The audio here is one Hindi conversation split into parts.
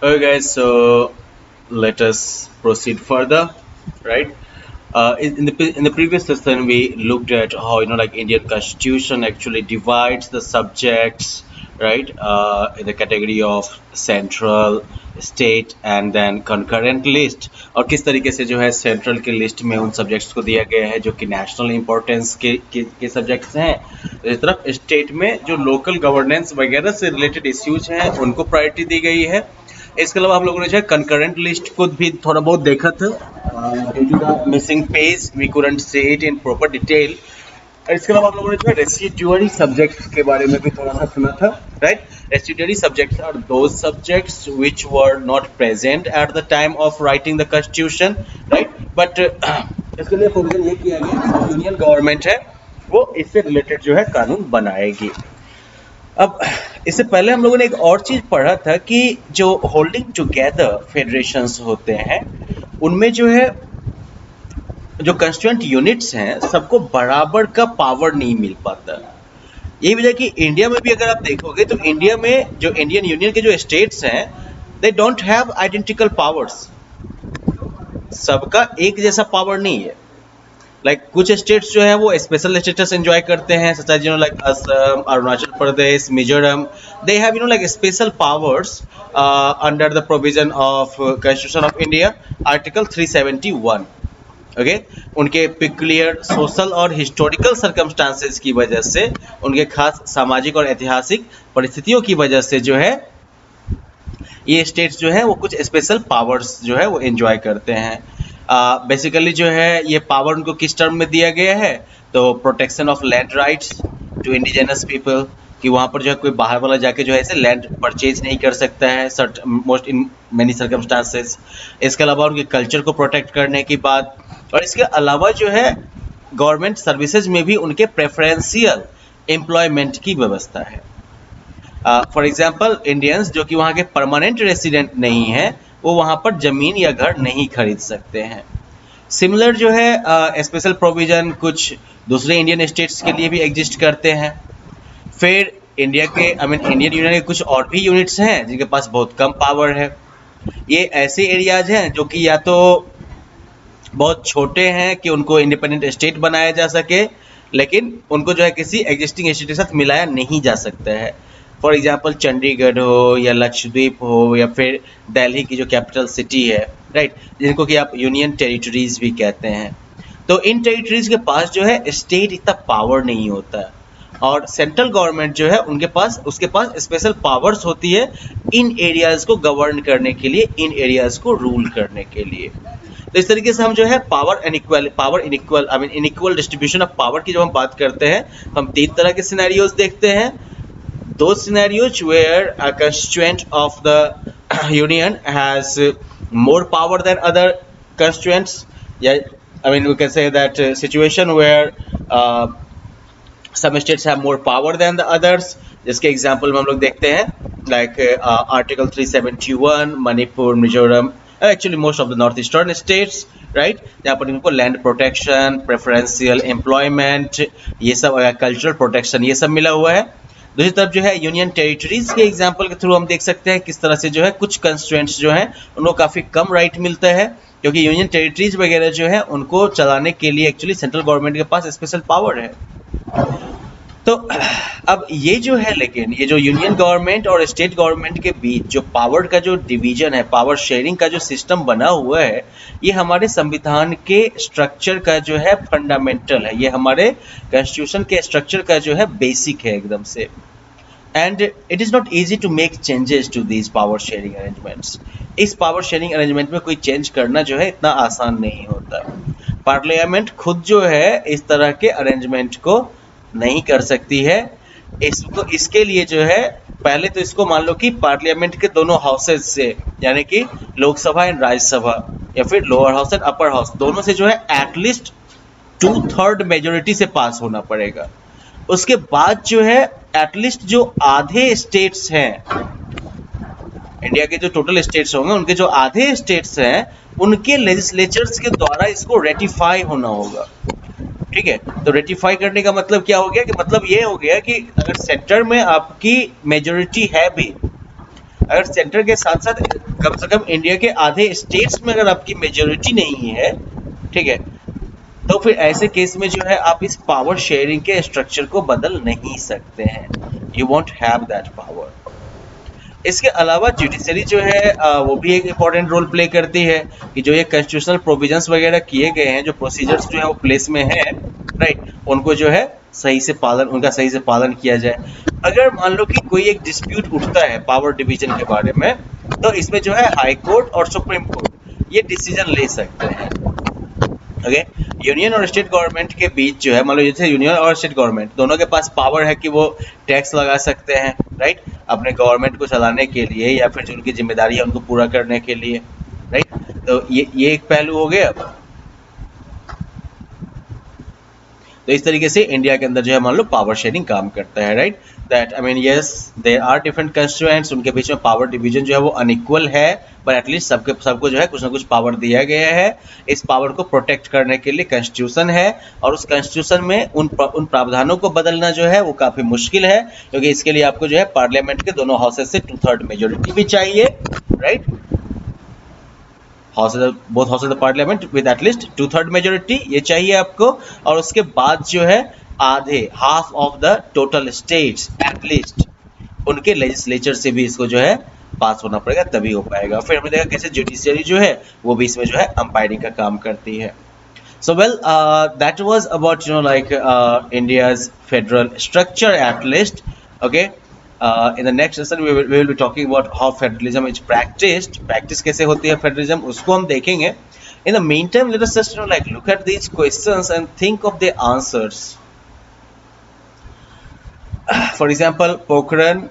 Okay, guys, so let us proceed further, right? In the previous session, we looked at how like Indian Constitution actually divides the subjects, right, in the category of central, state, and then concurrent list, और किस तरीके से जो है सेंट्रल के लिस्ट में उन सब्जेक्ट्स को दिया गया है जो कि नेशनल इंपॉर्टेंस के सब्जेक्ट्स हैं। इस तरफ स्टेट में जो लोकल गवर्नेंस वगैरह से रिलेटेड इश्यूज हैं उनको प्रायोरिटी दी गई है। इसके अलावा हम लोगों ने जो है कंकरेंट लिस्ट को भी थोड़ा बहुत देखा था। Due to the missing page we couldn't see it in proper detail. इसके अलावा हम लोगों ने जो है रेसिड्यूअरी सब्जेक्ट्स के बारे में भी थोड़ा सा सुना था, right. Residuary subjects are those subjects which were not present at the time of writing the constitution, right. But इसके लिए प्रोविजन ये किया गया कि यूनियन गवर्नमेंट है वो इससे रिलेटेड जो है कानून बनाएगी। अब इससे पहले हम लोगों ने एक और चीज पढ़ा था कि जो होल्डिंग टुगेदर फेडरेशंस होते हैं उनमें जो है जो कंस्टिट्यूएंट यूनिट्स हैं सबको बराबर का पावर नहीं मिल पाता। यही वजह कि इंडिया में भी अगर आप देखोगे तो इंडिया में जो इंडियन यूनियन के जो स्टेट्स हैं they don't have identical powers. सबका एक जैसा पावर नहीं है। लाइक कुछ स्टेट्स जो है वो स्पेशल स्टेटस एंजॉय करते हैं, such as like Assam, Arunachal Pradesh, Mizoram. They have like special powers under the provision of constitution of India article 371। Okay, उनके पिक्युलियर सोशल और हिस्टोरिकल सर्कमस्टांसेस की वजह से, उनके खास सामाजिक और ऐतिहासिक परिस्थितियों की वजह से जो है ये स्टेट्स जो है वो कुछ स्पेशल पावर्स जो है वो एंजॉय करते हैं। बेसिकली जो है ये पावर उनको किस टर्म में दिया गया है, तो protection of land rights to indigenous people, कि वहाँ पर जो है कोई बाहर वाला जाके जो है ऐसे लैंड परचेज नहीं कर सकता है मोस्ट इन मेनी सर्कमस्टांसेस। इसके अलावा उनके कल्चर को प्रोटेक्ट करने की बात, और इसके अलावा जो है गवर्नमेंट सर्विसेज में भी उनके प्रेफरेंशियल एम्प्लॉयमेंट की व्यवस्था है। फॉर एग्जाम्पल इंडियंस जो कि वहाँ के परमानेंट रेसिडेंट नहीं है वो वहाँ पर जमीन या घर नहीं खरीद सकते हैं। सिमिलर जो है स्पेशल प्रोविजन कुछ दूसरे इंडियन स्टेट्स के लिए भी एग्जिस्ट करते हैं। फिर इंडिया के इंडियन यूनियन के कुछ और भी यूनिट्स हैं जिनके पास बहुत कम पावर है। ये ऐसे एरियाज हैं जो कि या तो बहुत छोटे हैं कि उनको इंडिपेंडेंट स्टेट बनाया जा सके, लेकिन उनको जो है किसी एग्जिस्टिंग स्टेट के साथ मिलाया नहीं जा सकता है। फॉर एग्जाम्पल चंडीगढ़ हो या लक्षद्वीप हो या फिर दिल्ली की जो कैपिटल सिटी है, राइट, जिनको कि आप यूनियन टेरिटरीज भी कहते हैं। तो इन टेरिटरीज के पास जो है स्टेट इतना पावर नहीं होता है, और सेंट्रल गवर्नमेंट जो है उसके पास स्पेशल पावर्स होती है इन एरियाज को गवर्न करने के लिए, इन एरियाज को रूल करने के लिए। तो इस तरीके से हम जो है इनइक्वल डिस्ट्रीब्यूशन ऑफ पावर की जब हम बात करते हैं हम तीन तरह के सिनेरियोज देखते हैं। Those scenarios where a constituent of the union has more power than other constituents. Yeah, we can say that situation where some states have more power than the others. जिसके एग्जाम्पल में हम लोग देखते हैं like article 371 Manipur, Mizoram, actually most of the north eastern states, right, जहाँ पर इनको लैंड प्रोटेक्शन, प्रेफरेंशियल एम्प्लॉयमेंट, ये सब कल्चरल प्रोटेक्शन ये सब मिला हुआ है। दूसरी तरफ जो है यूनियन टेरिटरीज के एग्जांपल के थ्रू हम देख सकते हैं किस तरह से जो है कुछ कंस्टिट्यूएंट्स जो हैं उनको काफ़ी कम राइट मिलता है, क्योंकि यूनियन टेरिटरीज वगैरह जो है उनको चलाने के लिए एक्चुअली सेंट्रल गवर्नमेंट के पास स्पेशल पावर है। तो अब ये जो है, लेकिन ये जो यूनियन गवर्नमेंट और स्टेट गवर्नमेंट के बीच जो पावर का जो डिवीजन है, पावर शेयरिंग का जो सिस्टम बना हुआ है, ये हमारे संविधान के स्ट्रक्चर का जो है फंडामेंटल है, ये हमारे कॉन्स्टिट्यूशन के स्ट्रक्चर का जो है बेसिक है एकदम से। And it is not easy to make changes to these power sharing arrangements. इस पावर शेयरिंग अरेंजमेंट में कोई चेंज करना जो है इतना आसान नहीं होता। पार्लियामेंट खुद जो है इस तरह के अरेंजमेंट को नहीं कर सकती है। इसके लिए जो है पहले तो इसको मान लो कि पार्लियामेंट के दोनों हाउसेज से, यानी कि लोकसभा एंड राज्यसभा या फिर lower house and upper house, दोनों से जो है एटलीस्ट 2/3 मेजोरिटी से पास होना पड़ेगा। उसके बाद जो है एटलीस्ट जो आधे स्टेट्स हैं इंडिया के, जो टोटल स्टेट्स होंगे उनके जो आधे स्टेट्स हैं उनके लेजिस्लेचर्स के द्वारा इसको रेटिफाई होना होगा। ठीक है, तो रेटिफाई करने का मतलब क्या हो गया कि मतलब ये हो गया कि अगर सेंटर में आपकी मेजोरिटी है भी अगर सेंटर के साथ साथ कम से कम इंडिया के आधे स्टेट्स में अगर आपकी मेजोरिटी नहीं है, ठीक है, तो फिर ऐसे केस में जो है आप इस पावर शेयरिंग के स्ट्रक्चर को बदल नहीं सकते हैं, you want have that power. इसके अलावा जुडिशरी जो है वो भी एक इम्पोर्टेंट रोल प्ले करती है कि जो ये कॉन्स्टिट्यूशनल प्रोविजंस वगैरह किए गए हैं, जो प्रोसीजर्स जो है वो प्लेस में है, राइट, उनको जो है उनका सही से पालन किया जाए। अगर मान लो कि कोई एक डिस्प्यूट उठता है पावर डिवीजन के बारे में, तो इसमें जो है हाई कोर्ट और सुप्रीम कोर्ट ये डिसीजन ले सकते हैं। ओके, यूनियन और स्टेट गवर्नमेंट के बीच जो है, मान लो जैसे यूनियन और स्टेट गवर्नमेंट दोनों के पास पावर है कि वो टैक्स लगा सकते हैं, राइट, अपने गवर्नमेंट को चलाने के लिए या फिर जो उनकी जिम्मेदारी है उनको पूरा करने के लिए, राइट। तो ये एक पहलू हो गया। तो इस तरीके से इंडिया के अंदर जो है मान लो पावर शेयरिंग काम करता है, right, that I mean yes there are different constituents, उनके बीच में पावर डिवीजन जो है वो अनइक्वल है, बट एटलीस्ट सबको जो है कुछ ना कुछ पावर दिया गया है। इस पावर को प्रोटेक्ट करने के लिए कॉन्स्टिट्यूशन है, और उस कॉन्स्टिट्यूशन में उन प्रावधानों को बदलना जो है वो काफी मुश्किल है, क्योंकि इसके लिए आपको जो है पार्लियामेंट के दोनों हाउसेस से 2/3 मेजोरिटी भी चाहिए, right, both house of the parliament with at least 2/3 majority ये चाहिए आपको, और उसके बाद जो है आधे half of the total states at least उनके लेजिस्लेचर से भी इसको जो है पास होना पड़ेगा, तभी हो पाएगा। फिर हमने देखा कैसे जुडिशियरी जो है वो भी इसमें जो है अंपायरिंग का काम करती है। So well, that was about like India's federal structure at least. Okay. In the next session we will be talking about how federalism is practiced. Practice कैसे होती है federalism उसको हम देखेंगे. In the meantime, let us just like look at these questions and think of the answers. For example, Pokhran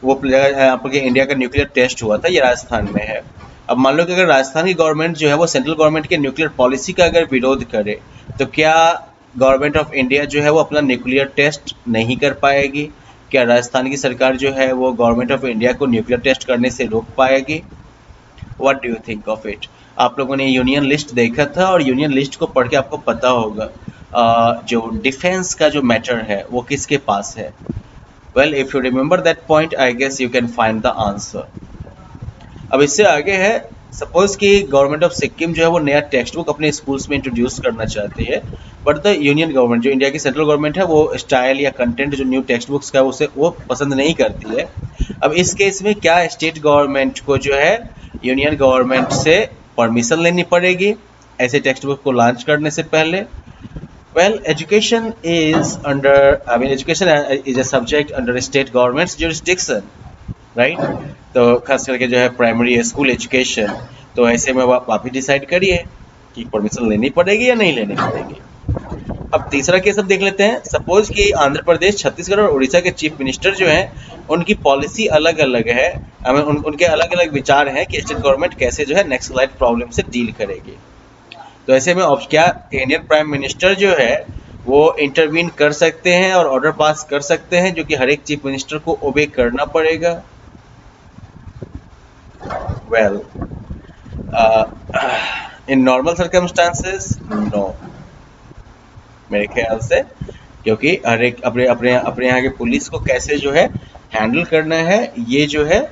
वो जगह आपके इंडिया का न्यूक्लियर टेस्ट हुआ था, ये राजस्थान में है। अब मान लो कि अगर राजस्थान की गवर्नमेंट जो है वो सेंट्रल गवर्नमेंट के न्यूक्लियर पॉलिसी का अगर विरोध करे, तो क्या गवर्नमेंट ऑफ इंडिया जो है वो अपना न्यूक्लियर टेस्ट नहीं कर पाएगी? क्या राजस्थान की सरकार जो है वो गवर्नमेंट ऑफ इंडिया को न्यूक्लियर टेस्ट करने से रोक पाएगी? What do you think of it? आप लोगों ने यूनियन लिस्ट देखा था, और यूनियन लिस्ट को पढ़ के आपको पता होगा जो डिफेंस का जो मैटर है वो किसके पास है। Well, if you remember that point, I guess you can find the answer. अब इससे आगे है, सपोज कि गवर्नमेंट ऑफ सिक्किम जो है वो नया टेक्स्ट बुक अपने स्कूल्स में इंट्रोड्यूस करना चाहती है, बट द यूनियन गवर्नमेंट जो इंडिया की सेंट्रल गवर्नमेंट है वो स्टाइल या कंटेंट जो न्यू टेक्स्ट बुक्स का उसे वो पसंद नहीं करती है। अब इस केस में क्या स्टेट गवर्नमेंट को जो है यूनियन गवर्नमेंट से परमिशन लेनी पड़ेगी ऐसे टेक्स्ट बुक को लॉन्च करने से पहले? Well, education is under, I mean, education is a subject under state government's jurisdiction, right? तो खास करके जो है प्राइमरी स्कूल एजुकेशन, तो ऐसे में आप ही डिसाइड करिए कि परमिशन लेनी पड़ेगी या नहीं लेनी पड़ेगी। अब तीसरा केस हम देख लेते हैं। सपोज कि आंध्र प्रदेश, छत्तीसगढ़ और उड़ीसा के चीफ मिनिस्टर जो हैं उनकी पॉलिसी अलग अलग है, I mean, उनके अलग अलग विचार हैं कि स्टेट गवर्नमेंट कैसे जो है नक्सलाइट प्रॉब्लम से डील करेगी। तो ऐसे में अब क्या इंडियन प्राइम मिनिस्टर जो है वो इंटरवीन कर सकते हैं और ऑर्डर पास कर सकते हैं जो कि हर एक चीफ मिनिस्टर को ओबे करना पड़ेगा? Well, in normal circumstances no, मेरे ख्याल से, क्योंकि हर एक अपने अपने अपने यहाँ के पुलिस को कैसे जो है हैंडल करना है ये जो है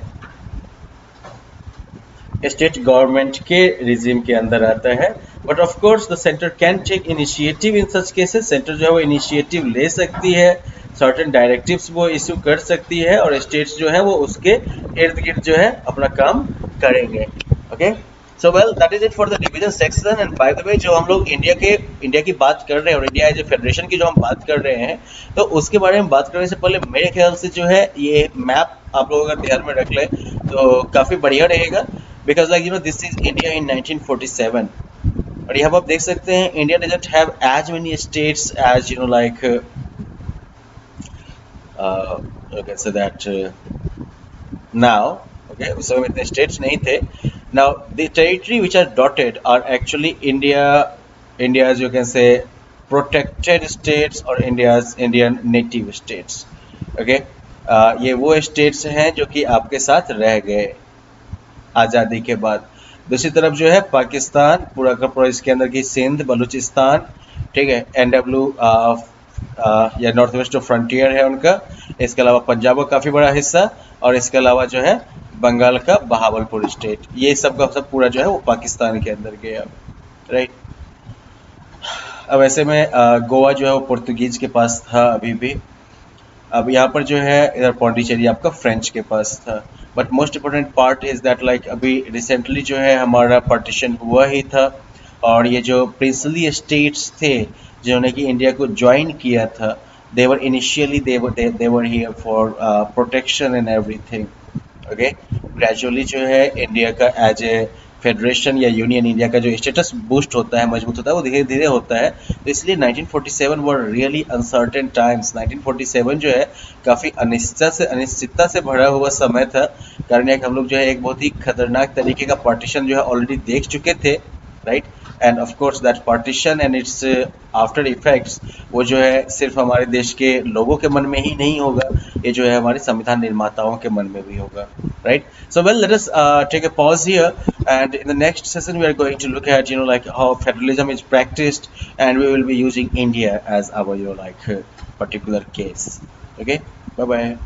स्टेट गवर्नमेंट के रिजीम के अंदर आता है। But of course the centre can take initiative in such cases. Centre जो है वो इनिशिएटिव ले सकती है, सर्टेन डायरेक्टिव्स वो इश्यू कर सकती है, और स्टेट्स जो है वो उसके इर्द गिर्द जो है अपना काम करेंगे। Okay, so well, that is it for the division section. And by the way, जो हम लोग इंडिया की बात कर रहे हैं और इंडिया एज ए फेडरेशन की जो हम बात कर रहे हैं, तो उसके बारे में बात करने से पहले मेरे ख्याल से जो है ये मैप आप लोग अगर ध्यान में रख लें तो काफ़ी बढ़िया रहेगा। Because like this is India in 1947, और यहाँ पर आप देख सकते हैं India doesn't have as many states as like you can say that now, okay, उस समय इतने स्टेट्स नहीं थे। Now the territory which are dotted are actually India's you can say protected states or India's Indian native states, okay। ये वो स्टेट्स हैं जो कि आपके साथ रह गए आज़ादी के बाद। दूसरी तरफ जो है पाकिस्तान पूरा का पूरा, इसके अंदर की सिंध, बलूचिस्तान, ठीक है, NW या नॉर्थ वेस्ट जो फ्रंटियर है उनका, इसके अलावा पंजाब का काफ़ी बड़ा हिस्सा, और इसके अलावा जो है बंगाल का बहावलपुर स्टेट, ये सब का सब पूरा जो है वो पाकिस्तान के अंदर गया, राइट। अब ऐसे में गोवा जो है वो पुर्तगीज के पास था अभी भी। अब यहाँ पर जो है इधर पौंडीचेरी आपका फ्रेंच के पास था। But most important part is that like अभी रिसेंटली जो है हमारा पार्टीशन हुआ ही था, और ये जो प्रिंसली स्टेट्स थे जिन्होंने कि इंडिया को ज्वाइन किया था, they were initially they were here for protection and everything. Okay, gradually जो है इंडिया का एज ए फेडरेशन या यूनियन इंडिया का जो स्टेटस बूस्ट होता है, मजबूत होता है, वो धीरे धीरे होता है। तो इसलिए 1947 वर रियली अनसर्टेन टाइम्स। 1947 जो है काफ़ी अनिश्चितता से भरा हुआ समय था, कारण यह कि हम लोग जो है एक बहुत ही खतरनाक तरीके का पार्टीशन जो है ऑलरेडी देख चुके थे, right. End of course that partition and it's after effects, वो जो है सिर्फ हमारे देश के लोगों के मन में ही नहीं होगा, ये जो है हमारे संविधान निर्माताओं के मन में भी होगा, right? So well, let us take a pause here, and in the next session we are going to look at like how federalism is practiced, and we will be using India as our particular case. Okay, bye bye.